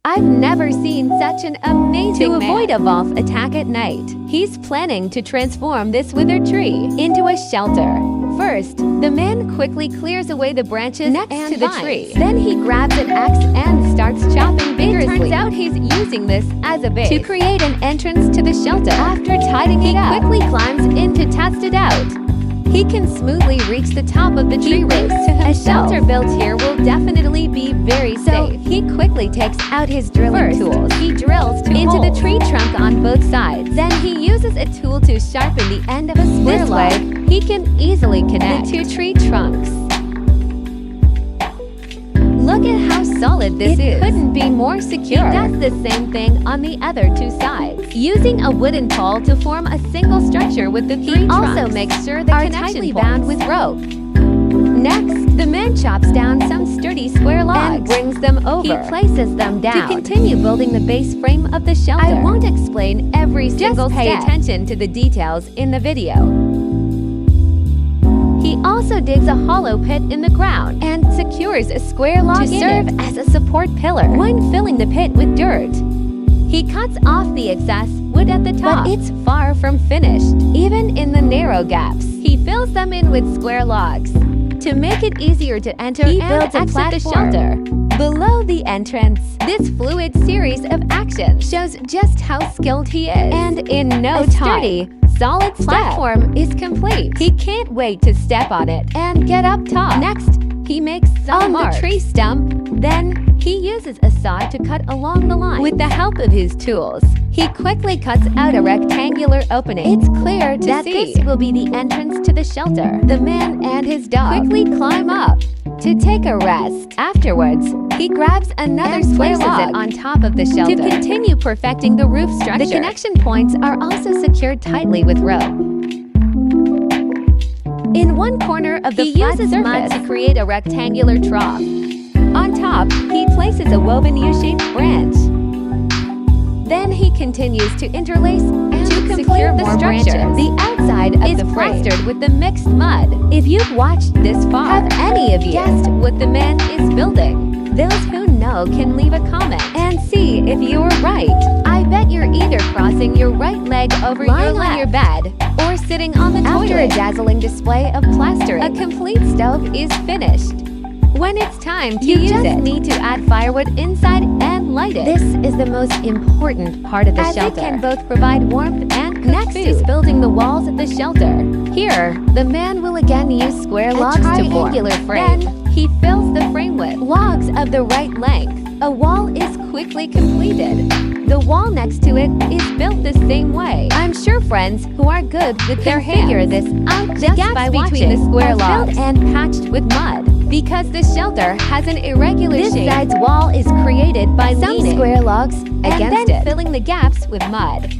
I've never seen such an amazing man. To avoid a wolf attack at night, he's planning to transform this withered tree into a shelter. First, the man quickly clears away the branches next to the tree. Then he grabs an axe and starts chopping vigorously. It turns out he's using this as a base to create an entrance to the shelter. After tidying it up, he quickly climbs in to test it out. He can smoothly reach the top of the tree roots. A shelter built here will definitely be very safe. So he quickly takes out his drilling tools. He drills into the tree trunk on both sides. Then he uses a tool to sharpen the end of a square log. This way, he can easily connect the two tree trunks. Look at how solid this is. It couldn't be more secure. He does the same thing on the other two sides, using a wooden pole to form a single structure with the three trunks. He also makes sure the connection points are tightly bound with rope. Next, the man chops down some sturdy square logs and brings them over. He places them down to continue building the base frame of the shelter. I won't explain every single step. Just pay attention to the details in the video. He also digs a hollow pit in the ground and secures a square log to serve as a support pillar. When filling the pit with dirt, he cuts off the excess wood at the top, but it's far from finished. Even in the narrow gaps, he fills them in with square logs. To make it easier to enter, he builds a platform the shelter. Below the entrance, this fluid series of actions shows just how skilled he is. And in no time, solid platform is complete. He can't wait to step on it and get up top. Next, he makes some marks on the tree stump. Then, he uses a saw to cut along the line. With the help of his tools, he quickly cuts out a rectangular opening. It's clear that this will be the entrance to the shelter. The man and his dog quickly climb up to take a rest. Afterwards, he grabs another square log on top of the shelter to continue perfecting the roof structure. The connection points are also secured tightly with rope. In one corner of the flat surface, mud to create a rectangular trough. On top, he places a woven U-shaped branch. Then he continues to interlace and to complete the structure. The outside is plastered with the mixed mud. If you've watched this far, have any of you guessed what the man is building? Those who know can leave a comment and see if you were right. I bet you're either crossing your right leg over your left, on your bed, or sitting on the toilet. After a dazzling display of plastering, a complete stove is finished. When it's time to use it, you just need to add firewood inside and light it. This is the most important part of the shelter. It can both provide warmth and cook Next food. Is building the walls of the shelter. Here, the man will again use square logs to form a triangular frame. Then, he fills the frame with logs of the right length. A wall is quickly completed. The wall next to it is built the same way. I'm sure friends who are good with their hands figure this out just by watching. The square logs filled and patched with mud. Because the shelter has an irregular shape, this side's wall is created by leaning square logs against and then filling the gaps with mud.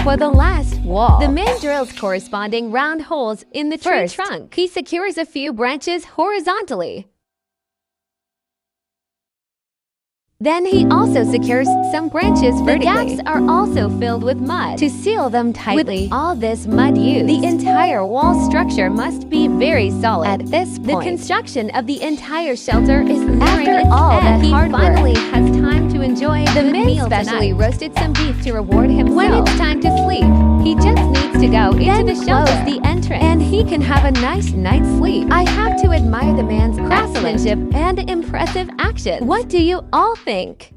For the last wall, the man drills corresponding round holes in the tree trunk. He secures a few branches horizontally. Then he also secures some branches vertically. The gaps are also filled with mud to seal them tightly. With all this mud used, the entire wall structure must be very solid. At this point, the construction of the entire shelter is nearing its end. He finally has time to enjoy the man specially roasted some beef to reward himself. When it's time to sleep, he just needs to go into the shelter, close the entrance, and he can have a nice night's sleep. I have to admire the man's craftsmanship and impressive action. What do you all think?